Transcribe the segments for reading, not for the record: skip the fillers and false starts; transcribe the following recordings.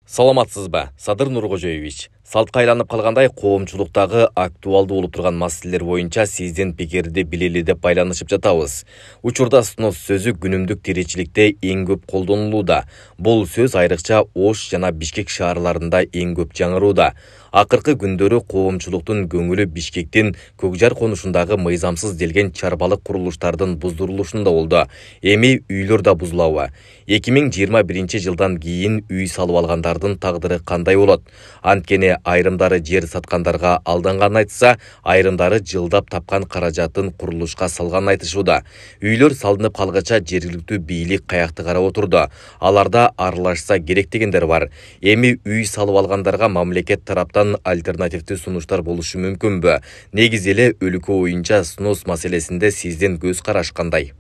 Саламатсызбы, Садыр Нуркожоевич. Салтка айланып калгандай коомчулуктагы актуалдуу болуп турган маселелер боюнча сиздин пикирди билели деп байланышып жатабыз. Учурда снос сөзү күнүмдүк тиричиликте эң көп колдонулууда. Бул сөз айрыкча Ош жана Бишкек шаарларында эң көп жаңырууда. Акыркы күндөрү коомчулуктун көңүлү Бишкектин Көкжар конушундагы мыйзамсыз делген чарбалык курулуштардын буздурулушунда болду. Эми үйлөр да бузулабы? 2021 жылдан кийин үй салып алгандардын тагдыры кандай болот? Анткени айрымдары жер саткандарга алданганын айтса, айрымдары жылдап тапкан каражатын курулушка салганын айтышууда. Үйлөр салынып калгача жергиликтүү бийлик каякты карап отурду. Аларда аралашса керек дегендер бар. Эми үй салып алгандарга мамлекет тараптан альтернативдүү сунуштар болушу мүмкүнбү? Негизи эле өлкө боюнча снос маселесинде сиздин көз караш кандай?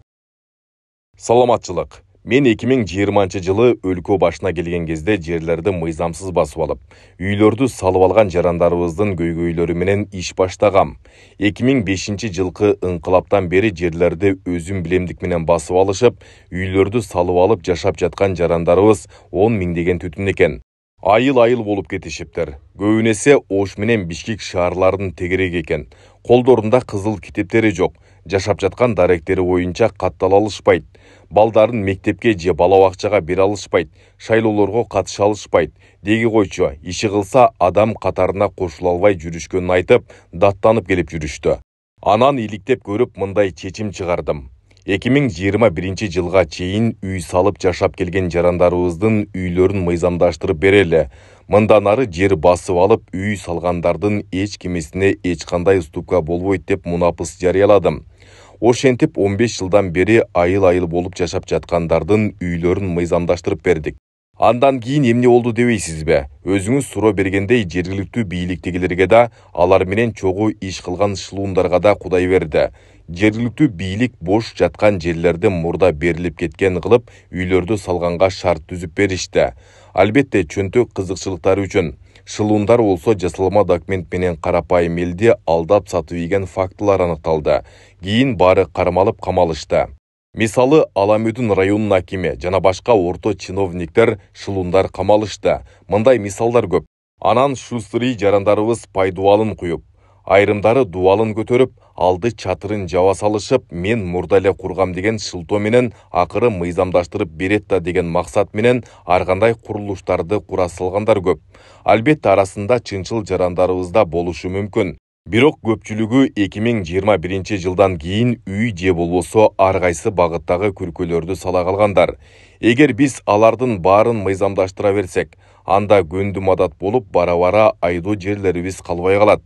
Саламатчылык. Мен 2020 жылы өлкө башына келген кезде жерлерди мыйзамсыз басып алып, үйлөрдү салып алган жарандарыбыздын көйгөйлөрү менен иш баштагам. 2005 жылкы ыңкылаптан бери жерлерди өзүм билемдик менен басып алышып, үйлөрдү салып алып жашап жаткан жарандарыбыз 10 миңдеген түтүн экен. Айыл болуп кетишиптер. Көбүнесе Ош менен Бишкек шаарларынын тегерек экен. Колдорунда кызыл китептери жок. Жашап жаткан даректери боюнча каттала алышпайт. Балдарын мектепке же бала бакчага бере алышпайт. Шайлоолорго катыша алышпайт. Деги койчу, иши кылса адам катарына кошула албай жүрүшкөнүн айтып, даттанып келип жүрүштү. Анан иликтеп көрүп мындай чечим чыгардым. 2021 жылга чейин үй салып жашап келген жарандарыбыздын үйлөрүн мыйзамдаштырып берели. Мындан ары жер басып алып үй салгандардын эч кимисине эч кандай уступка болбойт деп мунапыс жарыяладым. Ошентип 15 жылдан бери айыл болуп жашап жаткандардын үйлөрүн мыйзамдаштырып бердик. Андан кийин эмне болду дебейсизби? Өзүңүз суроо бергендей жергиликтүү бийликтегилерге да, алар менен чогуу иш кылган шылуундарга да Кудай берди. Жергиликтүү бийлик бош жаткан жерлерди мурда берилип кеткен кылып, үйлөрдү салганга шарт түзүп беришти. Албетте чөнтөк кызыкчылыктары үчүн. Шылуундар болсо жасалма документ менен карапайым элди алдап сатып ийген фактылар аныкталды. Кийин баары кармалып камалышты. Мисалы, Аламөдүн районунун акими жана башка орто чиновниктер шылуундар камалышты. Мындай мисалдар көп. Анан шустырый жарандарыбыз пайдубалын куюп, айрымдары дубалын көтөрүп, алды чатырын жаба салышып, мен мурда эле кургам деген шылтоо менен акыры мыйзамдаштырып берет да деген максат менен ар кандай курулуштарды кура салгандар көп. Албетте арасында чынчыл жарандарыбызда болушу мүмкүн. Бирок көпчүлүгү 2021 жылдан кийин үй же болбосо ар кайсы багыттагы күркөлөрдү сала калгандар. Эгер биз алардын баарын мыйзамдаштыра берсек, анда көндүм адат болуп бара-бара айдоо жерлерибиз калбай калат.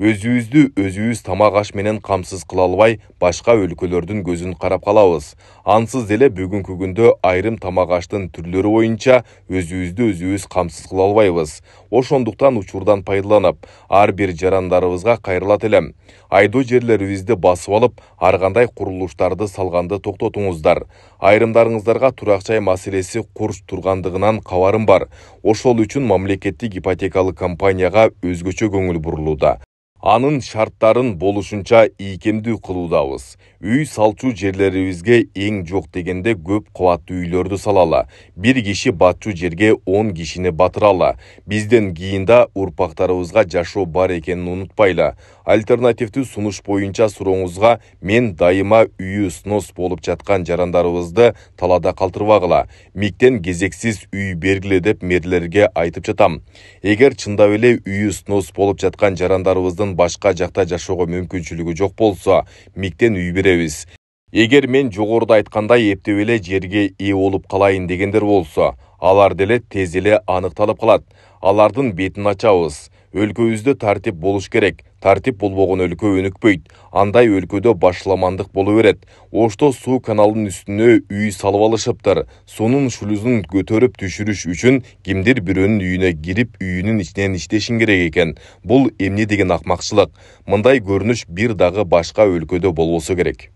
Өзүбүз тамак аш менен камсыз кыла албай, башка өлкөлөрдүн көзүн карап калабыз. Ансыз деле бүгүнкү күндө айрым тамак аштын түрлөрү боюнча өзүбүз камсыз кыла албайбыз. Ошондуктан учурдан пайдаланып, ар бир жарандарыбызга кайрылат элем. Айдоо жерлерибизди басып алып, ар кандай курулуштарды салганды токтотуңуздар. Айрымдарыңыздарга турак жай маселеси курч тургандыгынан кабарым бар. Ошол үчүн мамлекеттик ипотекалык компанияга өзгөчө көңүл бурулууда. Анын шарттарын болушунча ийкемдүү кылуудабыз. Үй салчу жерлерибизге эң жок дегенде көп кабаттуу үйлөрдү салалы. Бир киши батчу жерге 10 кишини батыралы. Бизден кийин да урпактарыбызга жашоо бар экенин унутпайлы. Альтернативдүү сунуш боюнча сурооңузга мен дайыма үйү снос болуп жаткан жарандарыбызды талаада калтырбагыла. Миктен кезексиз үй бергиле деп мэрлерге айтып жатам. Эгер чындап эле үйү снос болуп жаткан жарандарыбыздын башка жакта жашоого мүмкүнчүлүгү жок болсо, миктен үй беребиз. Эгер мен жогоруда айткандай эптеп эле жерге ээ болуп калайын дегендер болсо, алар деле тез эле аныкталып калат. Алардын бетин ачабыз. Өлкөбүздө тартип болуш керек. Тартип болбогон өлкө өнүкпөйт. Андай өлкөдө башламандык боло берет. Ошто суу каналынын үстүнө үй салып алышыптыр. Суунун шлюзун көтөрүп түшүрүш үчүн кимдир бирөөнүн үйүнө кирип, үйүнүн ичинен иштешин керек экен. Бул эмне деген акмакчылык. Мындай көрүнүш бир дагы башка өлкөдө болбосо керек.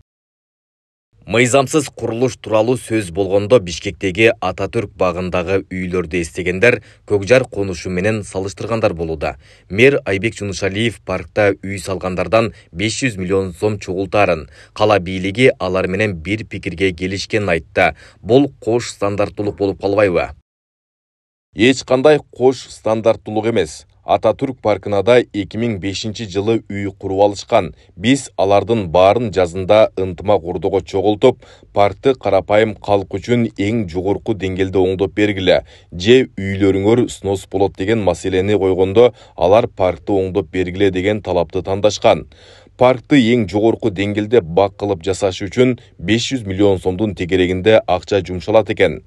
Мыйзамсыз курулуш тууралуу сөз болгондо Бишкектеги Ататүрк багындагы үйлөрдү эстегендер Көкжар конушу менен салыштыргандар болууда. Мэр Айбек Жунушалиев паркта үй салгандардан 500 миллион сом чогултаарын, кала бийлиги алар менен бир пикирге келишкенин айтты. Бул кош стандарттуулук болуп калбайбы? Эч кандай кош стандарттуулук эмес. Ататүрк паркына да 2005 жылы үй куруп алышкан. Биз алардын баарын жазында ынтымак урдуга чогултуп, паркты карапайым калк үчүн эң жогорку деңгээлде оңдоп бергиле, же үйлөрүңөр снос болот деген маселени койгондо, алар паркты оңдоп бергиле деген талапты тандашкан. Паркты эң жогорку деңгээлде бак кылып жасаш үчүн 500 миллион сомдун тегерегинде акча жумшалат экен.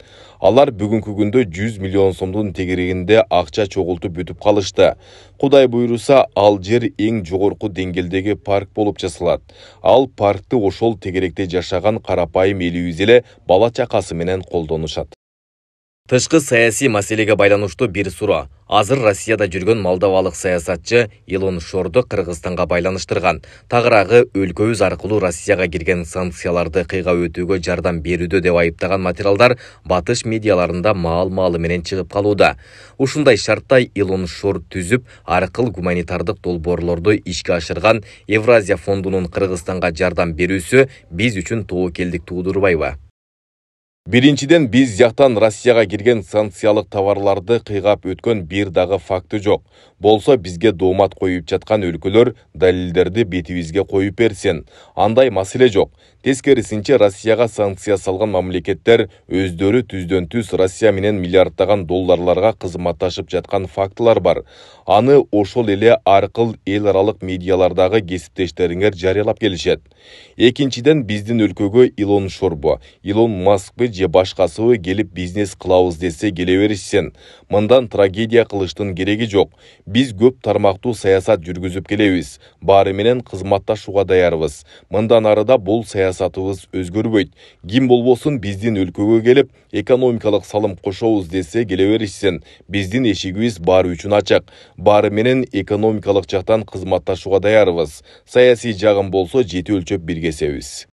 Алар бүгүнкү күндө 100 миллион сомдун тегерегинде акча чогултуп бүтүп калышты. Кудай буйруса, ал жер эң жогорку деңгээлдеги парк болуп жасалат. Ал паркты ошол тегеректе жашаган карапайым элибиз эле бала чакасы менен колдонушат. Тышкы саясий маселеге байланыштуу бир суроо. Азыр Россияда жүргөн молдовалык саясатчы Илон Шорду Кыргызстанга байланыштырган. Тагыраагы өлкөбүз аркылуу Россияга кирген санкцияларды кыйгап өтүүгө жардам берүүдө деп айыптаган материалдар батыш медиаларында маал-маалы менен чыгып калууда. Ушундай шартта Илон Шор түзүп, аркыл гуманитардык долбоорлорду ишке ашырган Евразия фондунун Кыргызстанга жардам берүүсү биз үчүн тобокелдик туудурбайбы? Биринчиден, биз жактан Россияга кирген санкциялык товарларды кыйгап өткөн бир дагы факты жок. Болсо бизге доомат коюп жаткан өлкөлөр далилдерди бетибизге коюп берсин. Андай маселе жок. Тескерисинче, Россияга санкция салган мамлекеттер өздөрү түздөн түз Россия менен миллиарддаган долларларга кызматташып жаткан фактылар бар. Аны ошол эле аркыл эл аралык медиалардагы кесиптештериңер жарыялап келишет. Экинчиден, биздин өлкөгө Илон Шорбу, Илон Маскбы же башкасыбы келип бизнес кылабыз десе келе беришсин. Мындан трагедия кылыштын кереги жок. Биз көп тармактуу саясат жүргүзүп келебиз. Баары менен кызматташууга даярбыз. Мындан арыда бул саясатыбыз өзгөрбөйт. Ким болбосун биздин өлкөгө келип, экономикалык салым кошобуз десе келе беришсин. Биздин эшигибиз баары үчүн ачык. Баары менен экономикалык жактан кызматташууга даярбыз. Саясий жагын болсо жети өлчөп биргесебиз.